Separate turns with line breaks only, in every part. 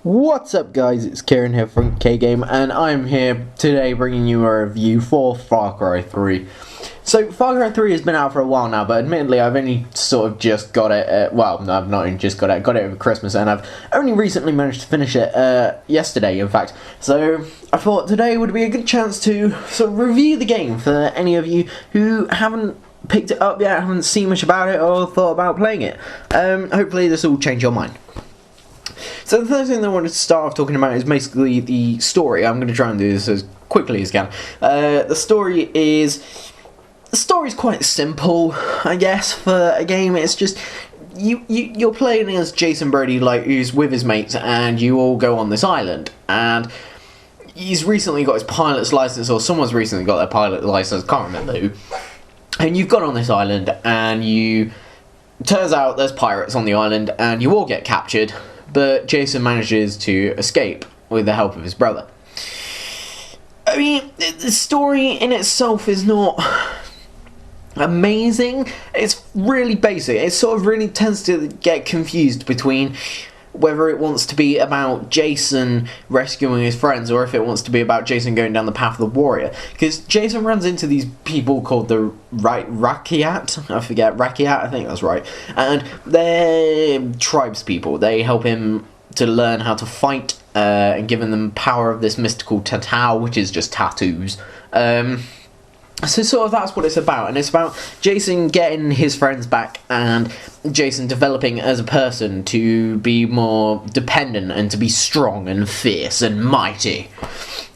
What's up guys, it's Kieran here from K-Game, and I'm here today bringing you a review for Far Cry 3. So, Far Cry 3 has been out for a while now, but admittedly I've only sort of just got it, well, no, I've not just got it, I got it over Christmas, and I've only recently managed to finish it, yesterday in fact. So, I thought today would be a good chance to sort of review the game for any of you who haven't picked it up yet, haven't seen much about it, or thought about playing it. Hopefully this will change your mind. So the first thing that I wanted to start off talking about is basically the story. I'm going to try and do this as quickly as I can. The story is quite simple, I guess, for a game. It's just you're playing as Jason Brody, like, who's with his mates, and you all go on this island, and he's recently got his pilot's license, or someone's recently got their pilot's license, can't remember who. And you've got on this island, and turns out there's pirates on the island, and you all get captured. But Jason manages to escape with the help of his brother. I mean, the story in itself is not amazing. It's really basic. It sort of really tends to get confused between whether it wants to be about Jason rescuing his friends or if it wants to be about Jason going down the path of the warrior. Because Jason runs into these people called the Rakyat, I think that's right. And they're tribespeople. They help him to learn how to fight and giving them power of this mystical tattoo, which is just tattoos. So sort of that's what it's about, and it's about Jason getting his friends back and Jason developing as a person to be more dependent and to be strong and fierce and mighty.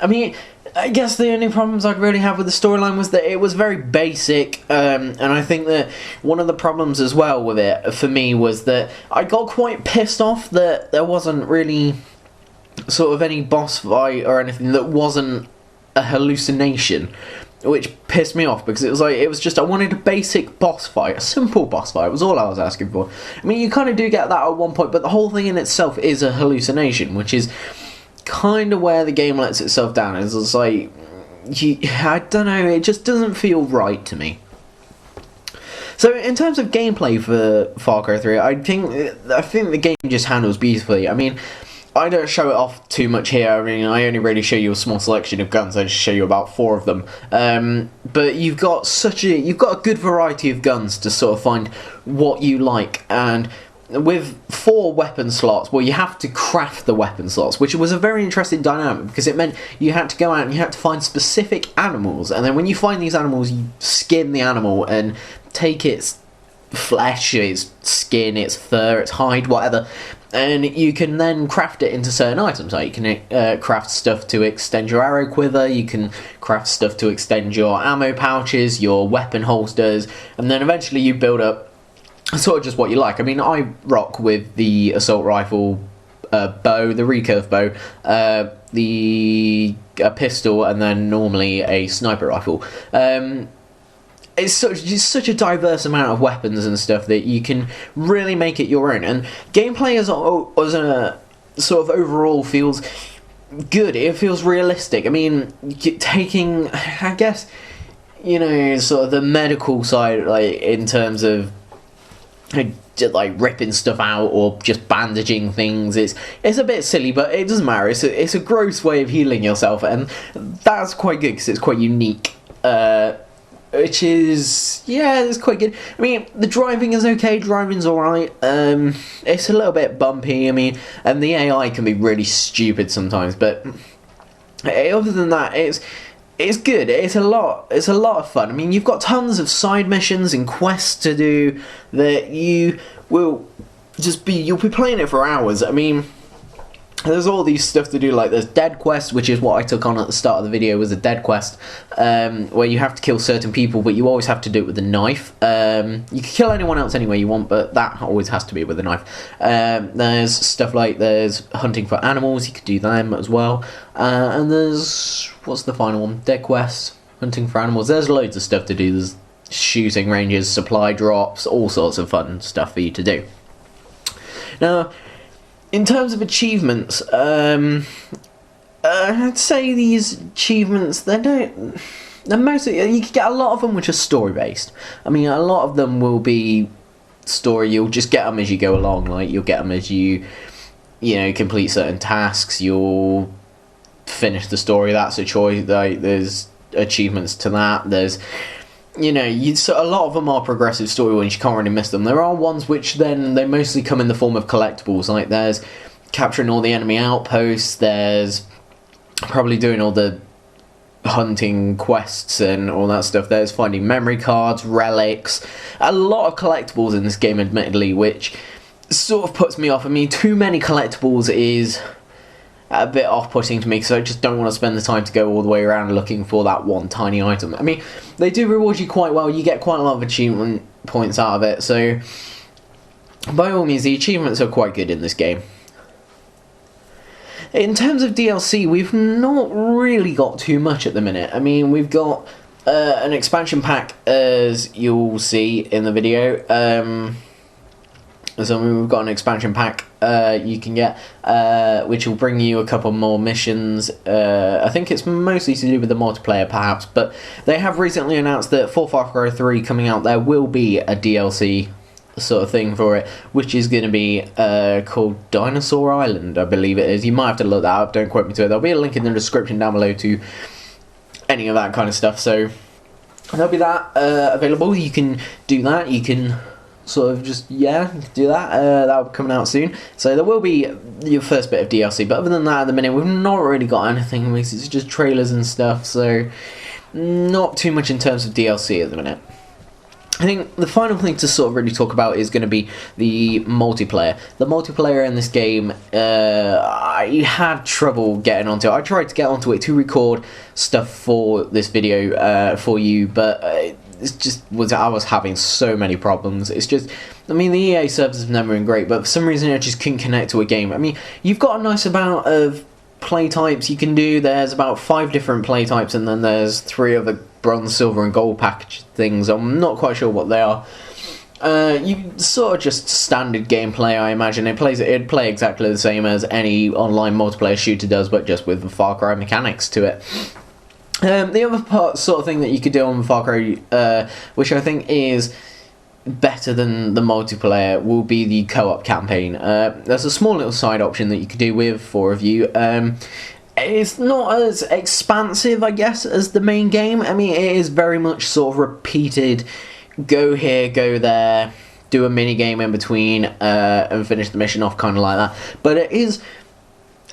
I mean, I guess the only problems I'd really have with the storyline was that it was very basic, and I think that one of the problems as well with it, for me, was that I got quite pissed off that there wasn't really sort of any boss fight or anything that wasn't a hallucination. Which pissed me off, because it was just, I wanted a basic boss fight, a simple boss fight, was all I was asking for. I mean, you kind of do get that at one point, but the whole thing in itself is a hallucination, which is kind of where the game lets itself down. It's like, I don't know, it just doesn't feel right to me. So in terms of gameplay for Far Cry 3, I think the game just handles beautifully. I mean, I don't show it off too much here. I mean, I only really show you a small selection of guns. I just show you about 4 of them. But you've got a good variety of guns to sort of find what you like. And with 4 weapon slots, well, you have to craft the weapon slots, which was a very interesting dynamic, because it meant you had to go out and you had to find specific animals. And then when you find these animals, you skin the animal and take its flesh, its skin, its fur, its hide, whatever, and you can then craft it into certain items. Like you can craft stuff to extend your arrow quiver, you can craft stuff to extend your ammo pouches, your weapon holsters, and then eventually you build up sort of just what you like. I mean, I rock with the assault rifle bow, the recurve bow, the pistol, and then normally a sniper rifle. It's such a diverse amount of weapons and stuff that you can really make it your own. And gameplay as a sort of overall feels good. It feels realistic. I mean, taking, I guess, you know, sort of the medical side, like in terms of like ripping stuff out or just bandaging things, it's a bit silly, but it doesn't matter. It's a gross way of healing yourself, and that's quite good because it's quite unique. Which is, yeah, it's quite good. I mean, the driving is okay, driving's alright. It's a little bit bumpy, I mean, and the AI can be really stupid sometimes, but other than that, it's good. It's a lot of fun. I mean, you've got tons of side missions and quests to do that you'll be playing it for hours. I mean, there's all these stuff to do, like there's dead quests, which is what I took on at the start of the video, was a dead quest, where you have to kill certain people, but you always have to do it with a knife. You can kill anyone else any way you want, but that always has to be with a knife. There's stuff like, there's hunting for animals, you could do them as well. And there's, what's the final one? Dead quests, hunting for animals. There's loads of stuff to do. There's shooting ranges, supply drops, all sorts of fun stuff for you to do. Now, in terms of achievements, I'd say these achievements, they're mostly, you can get a lot of them which are story based. I mean, a lot of them will be story, you'll just get them as you go along, like you'll get them as you complete certain tasks, you'll finish the story. That's a choice. Like, there's achievements to that. There's so a lot of them are progressive story ones. You can't really miss them. There are ones which then they mostly come in the form of collectibles. Like there's capturing all the enemy outposts. There's probably doing all the hunting quests and all that stuff. There's finding memory cards, relics, a lot of collectibles in this game, admittedly, which sort of puts me off. I mean, too many collectibles is a bit off-putting to me, because I just don't want to spend the time to go all the way around looking for that one tiny item. I mean, they do reward you quite well. You get quite a lot of achievement points out of it, so by all means, the achievements are quite good in this game. In terms of DLC, we've not really got too much at the minute. I mean, we've got an expansion pack, as you'll see in the video. So we've got an expansion pack you can get, which will bring you a couple more missions. I think it's mostly to do with the multiplayer, perhaps, but they have recently announced that for Far Cry 3 coming out, there will be a DLC sort of thing for it, which is going to be called Dinosaur Island, I believe it is. You might have to look that up, don't quote me to it. There'll be a link in the description down below to any of that kind of stuff, so there'll be that available. You can do that, you can sort of just, do that. That'll be coming out soon. So there will be your first bit of DLC, but other than that, at the minute, we've not really got anything. It's just trailers and stuff, so not too much in terms of DLC at the minute. I think the final thing to sort of really talk about is going to be the multiplayer. The multiplayer in this game, I had trouble getting onto it. I tried to get onto it to record stuff for this video for you, but it's just I was having so many problems. It's just, I mean, the EA servers have never been great, but for some reason I just couldn't connect to a game. I mean, you've got a nice amount of play types you can do. There's about 5 different play types, and then there's 3 other bronze, silver and gold package things. I'm not quite sure what they are. You sort of just standard gameplay, I imagine. It'd play exactly the same as any online multiplayer shooter does, but just with the Far Cry mechanics to it. The other sort of thing that you could do on Far Cry, which I think is better than the multiplayer, will be the co-op campaign. There's a small little side option that you could do with 4 of you. It's not as expansive, I guess, as the main game. I mean, it is very much sort of repeated, go here, go there, do a mini game in between, and finish the mission off, kind of like that. But it is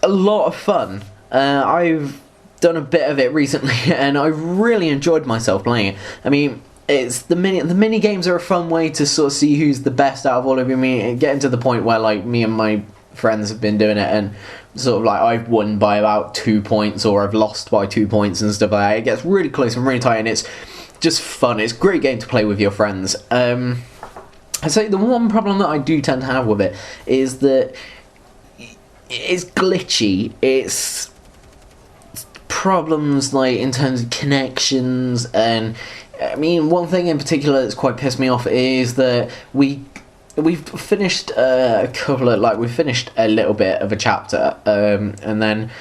a lot of fun. I've done a bit of it recently, and I really enjoyed myself playing it. I mean, it's the mini games are a fun way to sort of see who's the best out of all of you. I mean, getting to the point where, like, me and my friends have been doing it, and sort of like I've won by about 2 points, or I've lost by 2 points and stuff like that. It gets really close and really tight, and it's just fun. It's a great game to play with your friends. I'd say the one problem that I do tend to have with it is that it's glitchy. It's problems like in terms of connections, and I mean, one thing in particular that's quite pissed me off is that we've finished we finished a little bit of a chapter, and then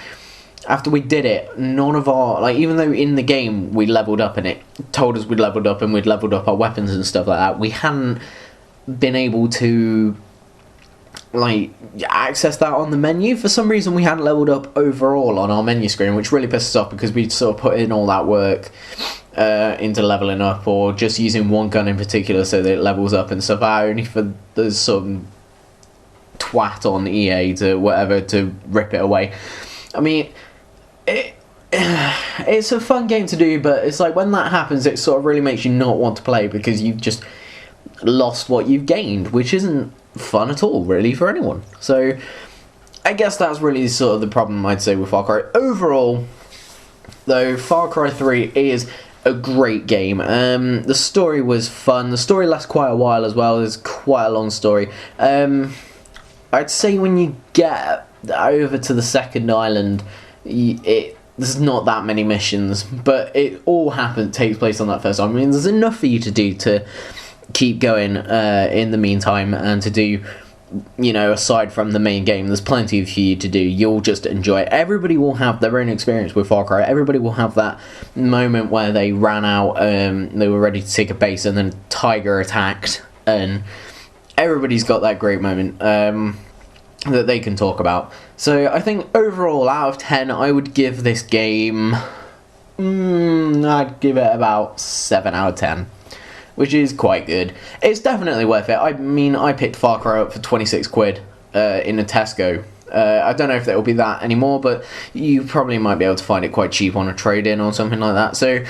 after we did it, none of our, like, even though in the game we leveled up and it told us we'd leveled up and we'd leveled up our weapons and stuff like that, we hadn't been able to, like, access that on the menu. For some reason we hadn't leveled up overall on our menu screen, which really pisses us off, because we'd sort of put in all that work into leveling up, or just using one gun in particular so that it levels up and stuff, only for the some twat on EA to whatever to rip it away. I mean, it's a fun game to do, but it's like when that happens, it sort of really makes you not want to play, because you've just lost what you've gained, which isn't fun at all, really, for anyone. So I guess that's really sort of the problem, I'd say, with Far Cry. Overall, though, Far Cry 3 is a great game. The story was fun. The story lasts quite a while as well. It's quite a long story. I'd say when you get over to the second island, there's not that many missions, but it all takes place on that first island. I mean, there's enough for you to do to keep going in the meantime, and to do, you know, aside from the main game, there's plenty for you to do. You'll just enjoy it. Everybody will have their own experience with Far Cry. Everybody will have that moment where they ran out, they were ready to take a base, and then Tiger attacked, and everybody's got that great moment. that they can talk about. So I think overall, out of 10, I would give this game... I'd give it about 7 out of 10. Which is quite good. It's definitely worth it. I mean, I picked Far Cry up for 26 quid in a Tesco. I don't know if it will be that anymore, but you probably might be able to find it quite cheap on a trade-in or something like that. So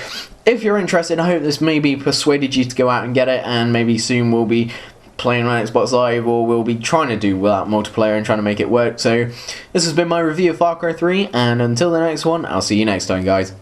if you're interested, I hope this maybe persuaded you to go out and get it, and maybe soon we'll be playing on Xbox Live, or we'll be trying to do without multiplayer and trying to make it work. So this has been my review of Far Cry 3, and until the next one, I'll see you next time, guys.